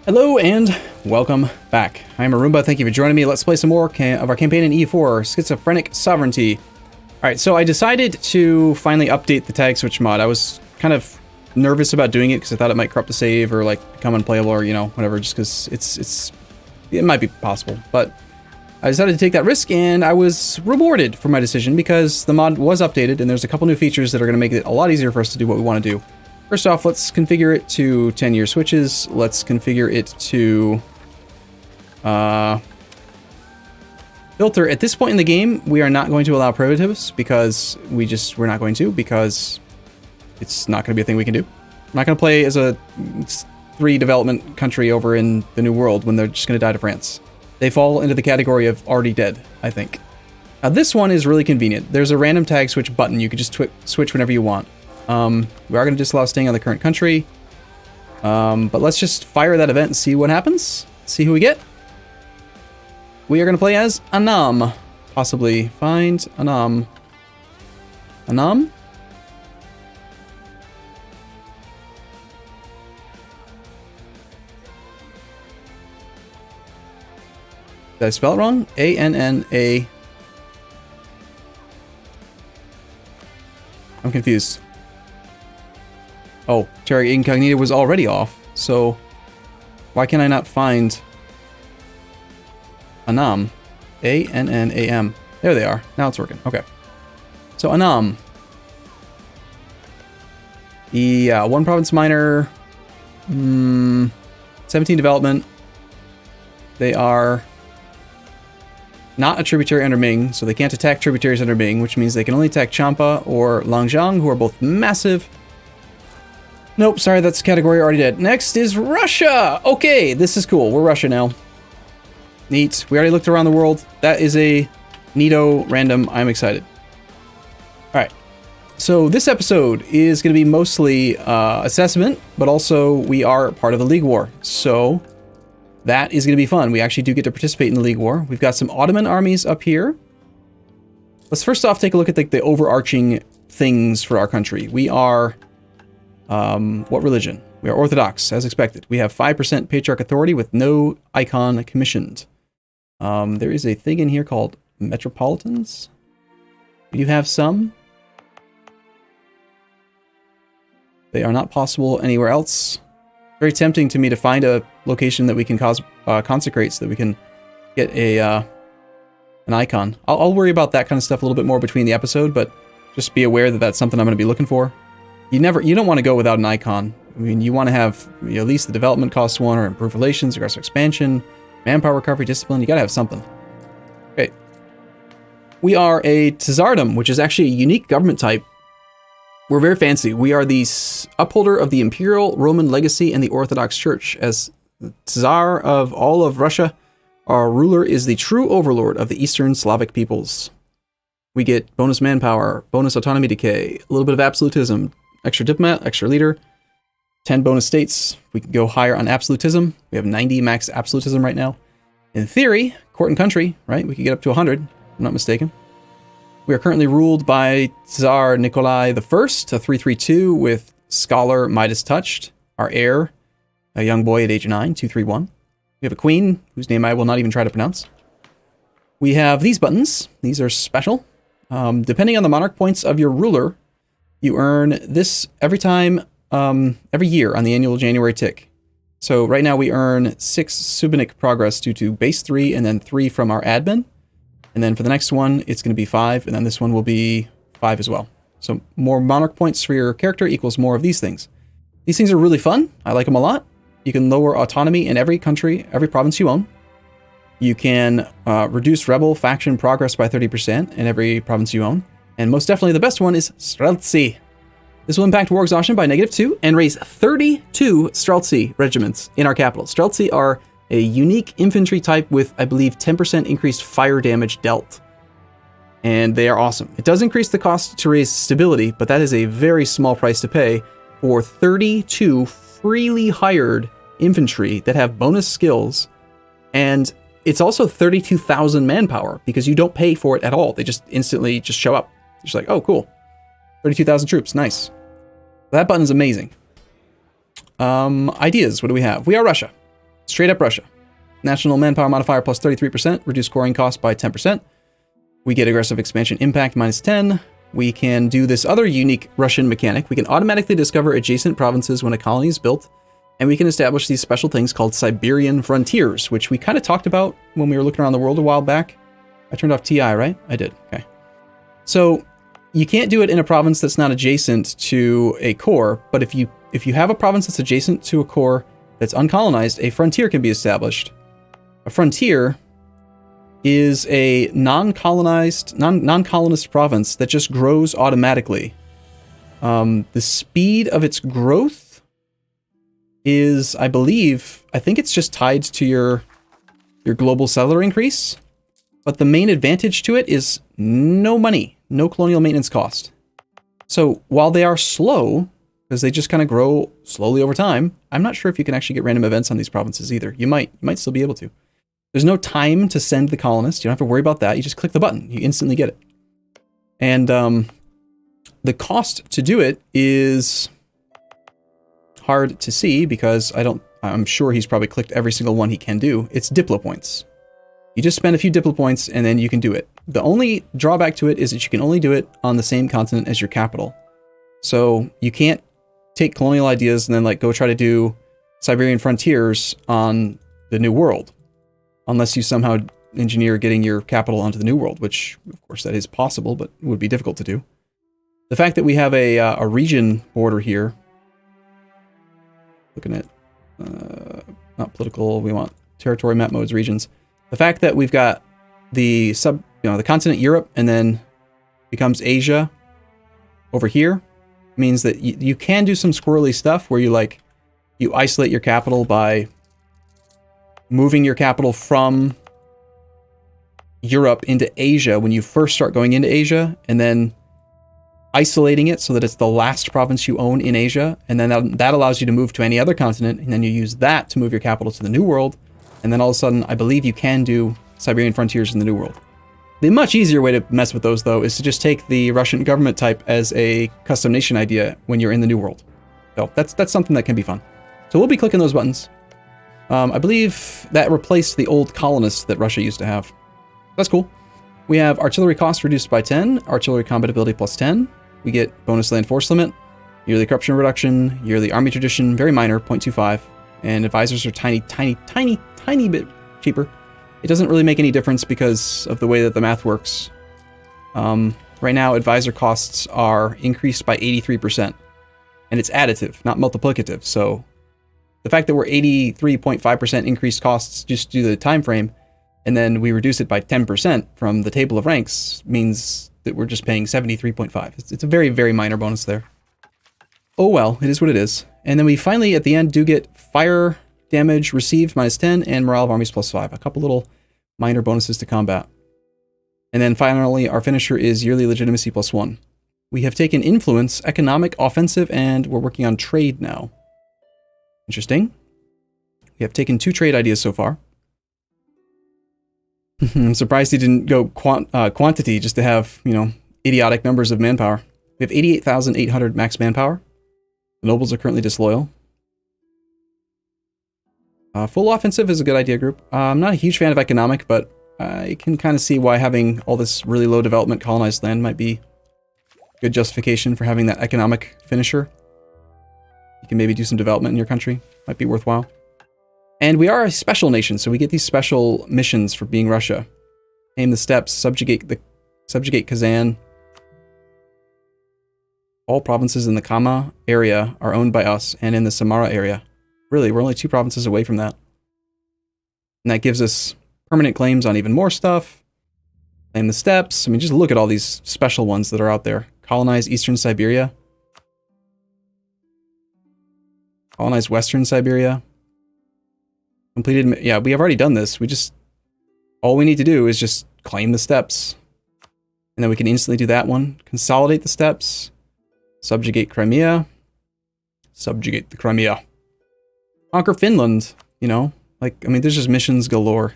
Hello and welcome back. I'm Arumba, thank you for joining me. Let's play some more of our campaign in EU4, Schizophrenic Sovereignty. Alright, so I decided to finally update the tag switch mod. I was kind of nervous about doing it because I thought it might corrupt the save or like become unplayable or, you know, whatever, just because it might be possible. But I decided to take that risk and I was rewarded for my decision because the mod was updated and there's a couple new features that are going to make it a lot easier for us to do what we want to do. First off, let's configure it to 10-year switches. Let's configure it to filter. At this point in the game, we are not going to allow primitives because we're not going to, because it's not going to be a thing we can do. I'm not going to play as a 3 development country over in the New World when they're just going to die to France. They fall into the category of already dead, I think. Now this one is really convenient. There's a random tag switch button. You can just switch whenever you want. We are going to disallow staying on the current country. But let's just fire that event and see what happens. See who we get. We are going to play as Anam. Possibly find Anam. Anam? Did I spell it wrong? A-N-N-A... I'm confused. Oh, Terra Incognita was already off, so why can I not find Anam? A-N-N-A-M. There they are. Now it's working. Okay. So Anam. The 1 province minor. 17 development. They are not a tributary under Ming, so they can't attack tributaries under Ming, which means they can only attack Champa or Langjiang, who are both massive. Nope, sorry, that's category already dead. Next is Russia! Okay, this is cool. We're Russia now. Neat. We already looked around the world. That is a neato random. I'm excited. Alright. So this episode is going to be mostly assessment, but also we are part of the League War. So that is going to be fun. We actually do get to participate in the League War. We've got some Ottoman armies up here. Let's first off take a look at the overarching things for our country. We are... what religion? We are Orthodox, as expected. We have 5% Patriarch authority with no icon commissioned. There is a thing in here called Metropolitans. We do have some. They are not possible anywhere else. Very tempting to me to find a location that we can consecrate so that we can get an icon. I'll worry about that kind of stuff a little bit more between the episode, but just be aware that that's something I'm going to be looking for. You don't want to go without an icon. I mean, you want to have at least the development costs one, or improve relations, aggressive expansion, manpower recovery, discipline. You got to have something. Okay. We are a Tsardom, which is actually a unique government type. We're very fancy. We are the upholder of the Imperial Roman legacy and the Orthodox Church. As Tsar of all of Russia, our ruler is the true overlord of the Eastern Slavic peoples. We get bonus manpower, bonus autonomy decay, a little bit of absolutism, extra diplomat, extra leader, 10 bonus states. We can go higher on absolutism. We have 90 max absolutism right now. In theory, court and country, right? We could get up to 100, if I'm not mistaken. We are currently ruled by Tsar Nikolai I, a 332 with Scholar Midas Touched. Our heir, a young boy at age 9, 231. We have a queen, whose name I will not even try to pronounce. We have these buttons. These are special. Depending on the monarch points of your ruler, you earn this every year on the annual January tick. So right now we earn 6 Subinic progress due to base 3 and then 3 from our admin. And then for the next one, it's going to be 5, and then this one will be 5 as well. So more monarch points for your character equals more of these things. These things are really fun. I like them a lot. You can lower autonomy in every country, every province you own. You can reduce rebel faction progress by 30% in every province you own. And most definitely the best one is Streltsy. This will impact war exhaustion by -2 and raise 32 Streltsy regiments in our capital. Streltsy are a unique infantry type with, I believe, 10% increased fire damage dealt. And they are awesome. It does increase the cost to raise stability, but that is a very small price to pay for 32 freely hired infantry that have bonus skills. And it's also 32,000 manpower because you don't pay for it at all. They just instantly just show up. You're just like, oh, cool. 32,000 troops. Nice. That button's amazing. Ideas. What do we have? We are Russia. straight up Russia. National manpower modifier plus 33%, reduce scoring cost by 10%. We get aggressive expansion impact minus 10. We can do this other unique Russian mechanic. We can automatically discover adjacent provinces when a colony is built, and we can establish these special things called Siberian frontiers, which we kind of talked about when we were looking around the world a while back. I turned off TI, right? I did. Okay. So you can't do it in a province that's not adjacent to a core, but if you have a province that's adjacent to a core that's uncolonized, a frontier can be established. A frontier is a non-colonized province that just grows automatically. The speed of its growth is, I think it's just tied to your global settler increase. But the main advantage to it is no money, no colonial maintenance cost. So while they are slow, because they just kind of grow slowly over time, I'm not sure if you can actually get random events on these provinces either. You might still be able to. There's no time to send the colonists. You don't have to worry about that. You just click the button. You instantly get it. And the cost to do it is hard to see because I'm sure he's probably clicked every single one he can do. It's Diplo points. You just spend a few Diplo points and then you can do it. The only drawback to it is that you can only do it on the same continent as your capital. So you can't take colonial ideas and then like go try to do Siberian frontiers on the New World. Unless you somehow engineer getting your capital onto the New World, which of course that is possible, but would be difficult to do. The fact that we have a region border here, looking at, not political, we want territory, map modes, regions. The fact that we've got the the continent Europe and then becomes Asia over here means that you can do some squirrely stuff where you isolate your capital by moving your capital from Europe into Asia when you first start going into Asia, and then isolating it so that it's the last province you own in Asia, and then that allows you to move to any other continent, and then you use that to move your capital to the New World, and then all of a sudden, I believe you can do Siberian frontiers in the New World. The much easier way to mess with those, though, is to just take the Russian government type as a custom nation idea when you're in the New World. So that's something that can be fun. So we'll be clicking those buttons. I believe that replaced the old colonists that Russia used to have. That's cool. We have artillery cost reduced by 10, artillery combat ability plus 10. We get bonus land force limit, yearly corruption reduction, yearly army tradition, very minor, 0.25, and advisors are tiny bit cheaper. It doesn't really make any difference because of the way that the math works. Right now, advisor costs are increased by 83%, and it's additive, not multiplicative, so the fact that we're 83.5% increased costs just due to the time frame, and then we reduce it by 10% from the table of ranks means that we're just paying 73.5. It's a very, very minor bonus there. Oh well, it is what it is. And then we finally, at the end, do get fire damage received minus 10 and morale of armies plus 5. A couple little minor bonuses to combat. And then finally, our finisher is yearly legitimacy plus 1. We have taken influence, economic, offensive, and we're working on trade now. Interesting. We have taken 2 trade ideas so far. I'm surprised he didn't go quantity just to have, idiotic numbers of manpower. We have 88,800 max manpower. The nobles are currently disloyal. Full offensive is a good idea, group. I'm not a huge fan of economic, but I can kind of see why having all this really low development colonized land might be good justification for having that economic finisher. You can maybe do some development in your country. Might be worthwhile. And we are a special nation, so we get these special missions for being Russia. Aim the steppes, subjugate Kazan. All provinces in the Kama area are owned by us, and in the Samara area. Really, we're only 2 provinces away from that. And that gives us permanent claims on even more stuff. Claim the steppes. I mean, just look at all these special ones that are out there. Colonize Eastern Siberia. Colonize Western Siberia. Completed, yeah, we have already done this. All we need to do is just claim the steppes. And then we can instantly do that one. Consolidate the steppes. Subjugate Crimea. Subjugate the Crimea. Conquer Finland, there's just missions galore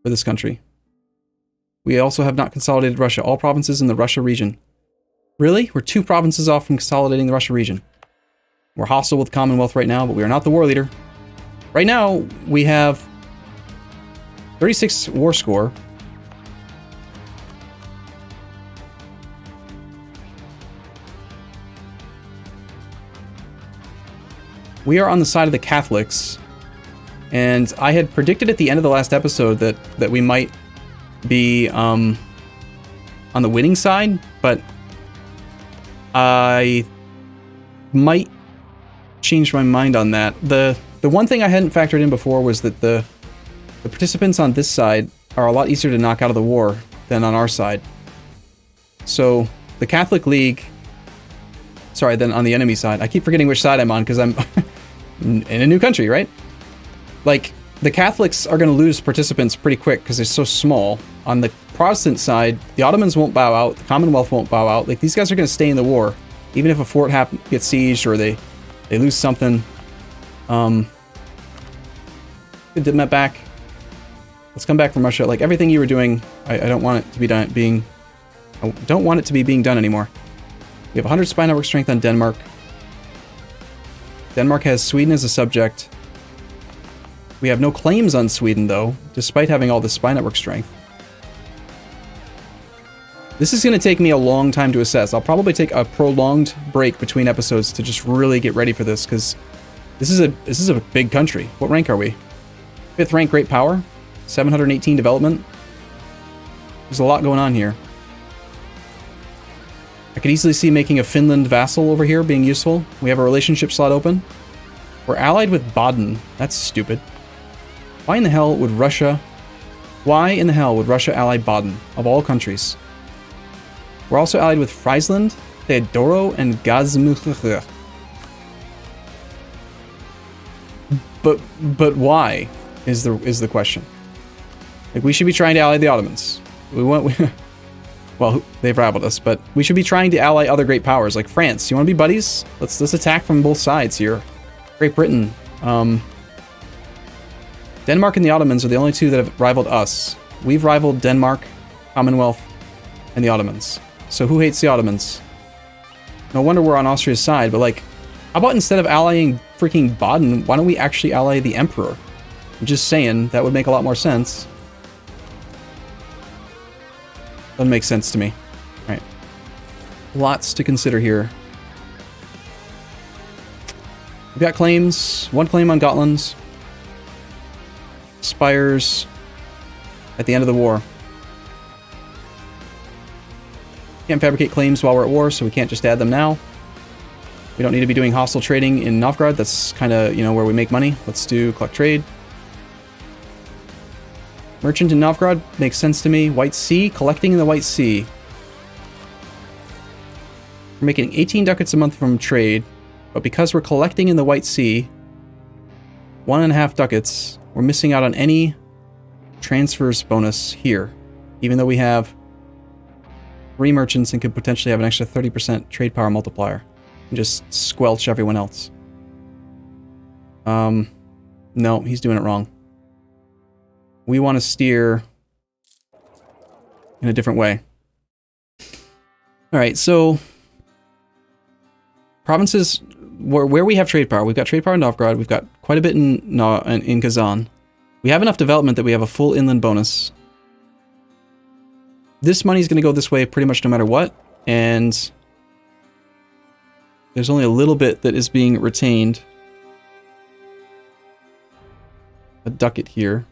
for this country. We also have not consolidated Russia. All provinces in the Russia region. Really? We're 2 provinces off from consolidating the Russia region. We're hostile with Commonwealth right now, but we are not the war leader. right now, we have 36 war score. We are on the side of the Catholics, and I had predicted at the end of the last episode that we might be on the winning side, but I might change my mind on that. The one thing I hadn't factored in before was that the participants on this side are a lot easier to knock out of the war than on our side. So the Catholic League, sorry, then on the enemy side, I keep forgetting which side I'm on because I'm in a new country, right? Like, the Catholics are going to lose participants pretty quick because they're so small. On the Protestant side, the Ottomans won't bow out, the Commonwealth won't bow out. Like, these guys are going to stay in the war. Even if a fort gets sieged or they lose something. Good diplomat back. Let's come back from Russia. Like, everything you were doing, I don't want it to be done I don't want it to be being done anymore. We have 100 spy network strength on Denmark. Denmark has Sweden as a subject. We have no claims on Sweden, though, despite having all this spy network strength. This is going to take me a long time to assess. I'll probably take a prolonged break between episodes to just really get ready for this, because this is a big country. What rank are we? 5th rank, great power. 718 development. There's a lot going on here. I could easily see making a Finland vassal over here being useful. We have a relationship slot open. We're allied with Baden. That's stupid. Why in the hell would Russia ally Baden, of all countries? We're also allied with Friesland, Theodoro, and Gazmuch. But why is the question? Like, we should be trying to ally the Ottomans. Well, they've rivaled us, but we should be trying to ally other great powers, like France. You want to be buddies? Let's attack from both sides here. Great Britain. Denmark and the Ottomans are the only two that have rivaled us. We've rivaled Denmark, Commonwealth, and the Ottomans. So who hates the Ottomans? No wonder we're on Austria's side, but like, how about instead of allying freaking Baden, why don't we actually ally the Emperor? I'm just saying, that would make a lot more sense. Doesn't make sense to me. Alright. Lots to consider here. We've got claims. One claim on Gotland. Expires at the end of the war. Can't fabricate claims while we're at war, so we can't just add them now. We don't need to be doing hostile trading in Novgorod. That's kind of, you know, where we make money. Let's do collect trade. Merchant in Novgorod makes sense to me. White Sea, collecting in the White Sea. We're making 18 ducats a month from trade, but because we're collecting in the White Sea, 1.5 ducats, we're missing out on any transfers bonus here, even though we have 3 merchants and could potentially have an extra 30% trade power multiplier and just squelch everyone else. No, he's doing it wrong. We want to steer in a different way. Alright, so provinces where we have trade power. We've got trade power in Novgorod. We've got quite a bit in Kazan. We have enough development that we have a full inland bonus. This money is going to go this way pretty much no matter what, and there's only a little bit that is being retained. A ducat here.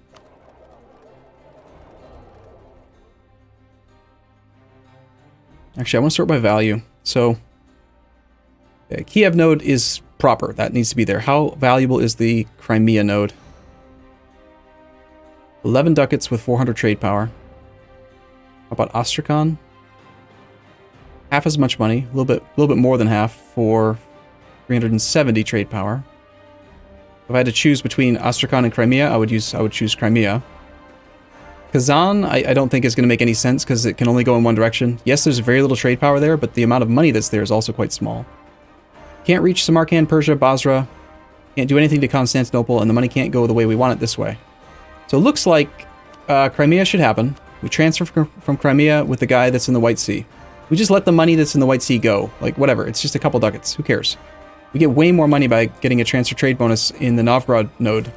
Actually, I want to sort by value. So, Kiev node is proper. That needs to be there. How valuable is the Crimea node? 11 ducats with 400 trade power. How about Astrakhan? Half as much money. A little bit more than half for 370 trade power. If I had to choose between Astrakhan and Crimea, I would choose Crimea. Kazan, I don't think is going to make any sense because it can only go in one direction. Yes, there's very little trade power there, but the amount of money that's there is also quite small. Can't reach Samarkand, Persia, Basra. Can't do anything to Constantinople, and the money can't go the way we want it this way. So it looks like Crimea should happen. We transfer from Crimea with the guy that's in the White Sea. We just let the money that's in the White Sea go. Like, whatever. It's just a couple ducats. Who cares? We get way more money by getting a transfer trade bonus in the Novgorod node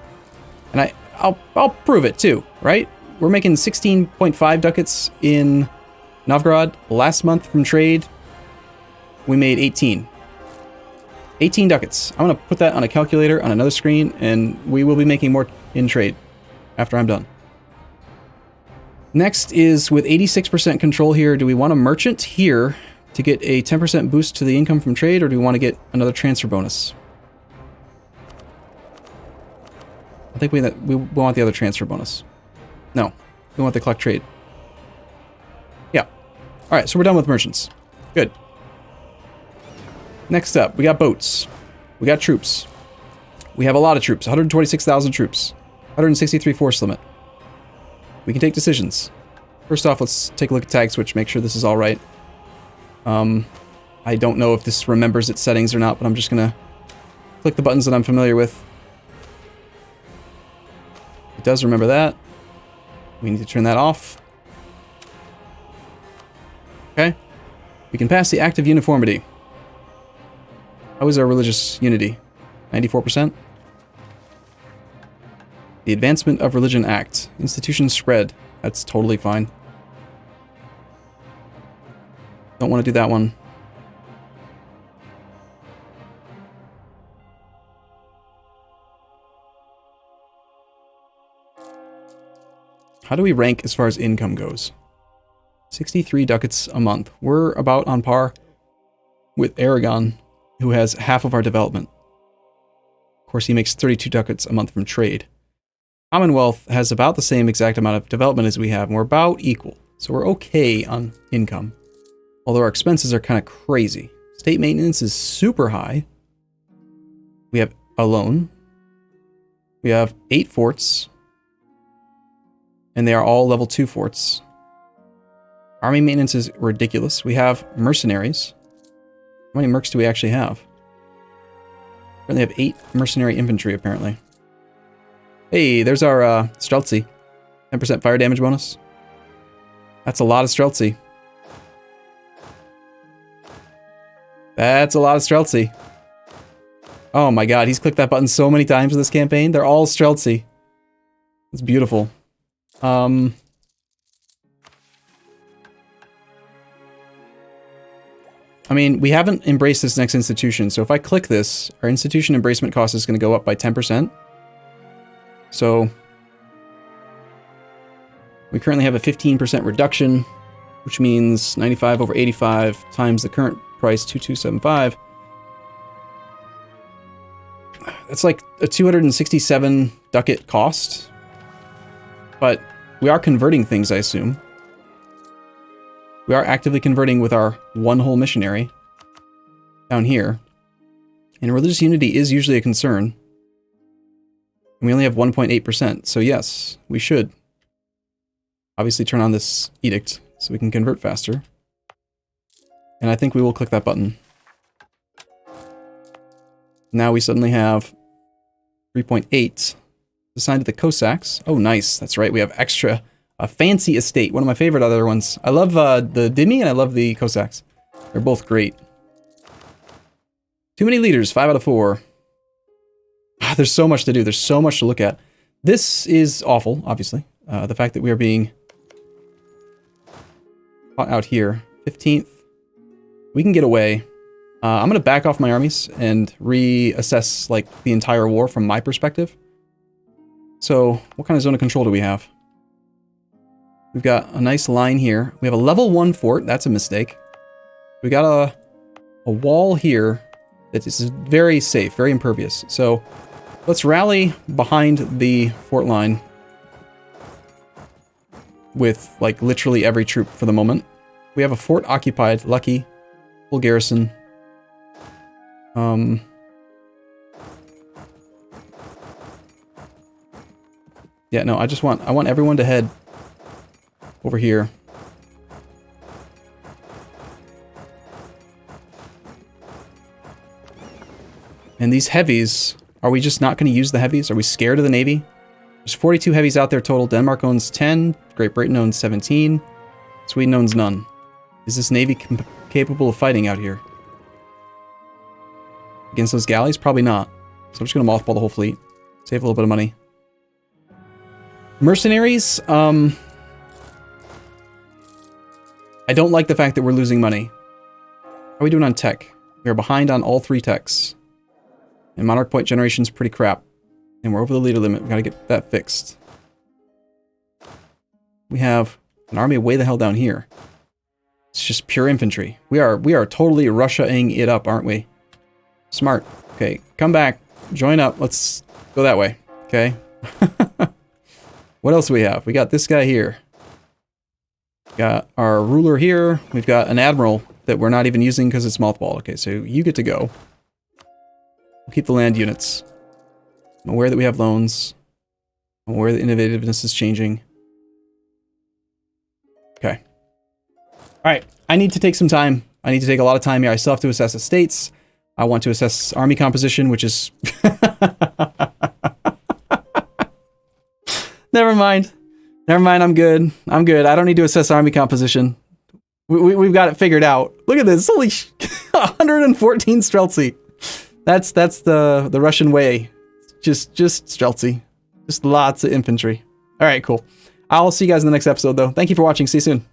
And I'll prove it too, right? We're making 16.5 ducats in Novgorod. Last month from trade, we made 18. 18 ducats. I'm going to put that on a calculator on another screen, and we will be making more in trade after I'm done. Next is with 86% control here, do we want a merchant here to get a 10% boost to the income from trade, or do we want to get another transfer bonus? I think we want the other transfer bonus. No, we want the collect trade. Yeah. All right, so we're done with merchants. Good. Next up, we got boats. We got troops. We have a lot of troops, 126,000 troops, 163 force limit. We can take decisions. First off, let's take a look at tag switch, make sure this is all right. I don't know if this remembers its settings or not, but I'm just gonna click the buttons that I'm familiar with. It does remember that. We need to turn that off. Okay. We can pass the Act of Uniformity. How is our religious unity? 94%? The Advancement of Religion Act. Institution spread. That's totally fine. Don't want to do that one. How do we rank as far as income goes? 63 ducats a month. We're about on par with Aragon, who has half of our development. Of course, he makes 32 ducats a month from trade. Commonwealth has about the same exact amount of development as we have, and we're about equal. So we're okay on income. Although our expenses are kind of crazy. State maintenance is super high. We have a loan. We have 8 forts. And they are all level 2 forts. Army maintenance is ridiculous. We have mercenaries. How many mercs do we actually have? We only have 8 mercenary infantry, apparently. Hey, there's our Streltsy. 10% fire damage bonus. That's a lot of Streltsy. That's a lot of Streltsy. Oh my god, he's clicked that button so many times in this campaign. They're all Streltsy. It's beautiful. I mean, we haven't embraced this next institution, so if I click this, our institution embracement cost is going to go up by 10%. So we currently have a 15% reduction, which means 95 over 85 times the current price, 2275. That's like a 267 ducat cost. But we are converting things, I assume. We are actively converting with our one whole missionary down here. And religious unity is usually a concern. And we only have 1.8%, so yes, we should obviously turn on this edict so we can convert faster. And I think we will click that button. Now we suddenly have 3.8 assigned to the Cossacks. Oh, nice. That's right. We have extra. A fancy estate. One of my favorite other ones. I love the Dimi and I love the Cossacks. They're both great. Too many leaders. 5 out of 4. There's so much to do. There's so much to look at. This is awful, obviously. The fact that we are being caught out here. 15th. We can get away. I'm going to back off my armies and reassess like the entire war from my perspective. So, what kind of zone of control do we have? We've got a nice line here. We have a level 1 fort. That's a mistake. We got a wall here that is very safe, very impervious. So, let's rally behind the fort line with, like, literally every troop for the moment. We have a fort occupied. Lucky. Full garrison. Yeah, no, I want everyone to head over here. And these heavies, are we just not going to use the heavies? Are we scared of the Navy? There's 42 heavies out there total. Denmark owns 10. Great Britain owns 17. Sweden owns none. Is this Navy capable of fighting out here? Against those galleys? Probably not. So I'm just going to mothball the whole fleet. Save a little bit of money. Mercenaries, I don't like the fact that we're losing money. How are we doing on tech? We are behind on all 3 techs. And Monarch Point generation's pretty crap. And we're over the leader limit. We gotta get that fixed. We have an army way the hell down here. It's just pure infantry. We are totally Russia-ing it up, aren't we? Smart. Okay, come back. Join up. Let's go that way. Okay. What else do we have? We got this guy here. Got our ruler here. We've got an admiral that we're not even using because it's mothballed. Okay, so you get to go. We'll keep the land units. I'm aware that we have loans. I'm aware that innovativeness is changing. Okay. Alright, I need to take some time. I need to take a lot of time here. I still have to assess estates. I want to assess army composition, which is... Never mind. Never mind, I'm good. I'm good. I don't need to assess army composition. We've got it figured out. Look at this. It's only 114 Streltsy. That's the Russian way. Just Streltsy. Just lots of infantry. All right, cool. I'll see you guys in the next episode, though. Thank you for watching. See you soon.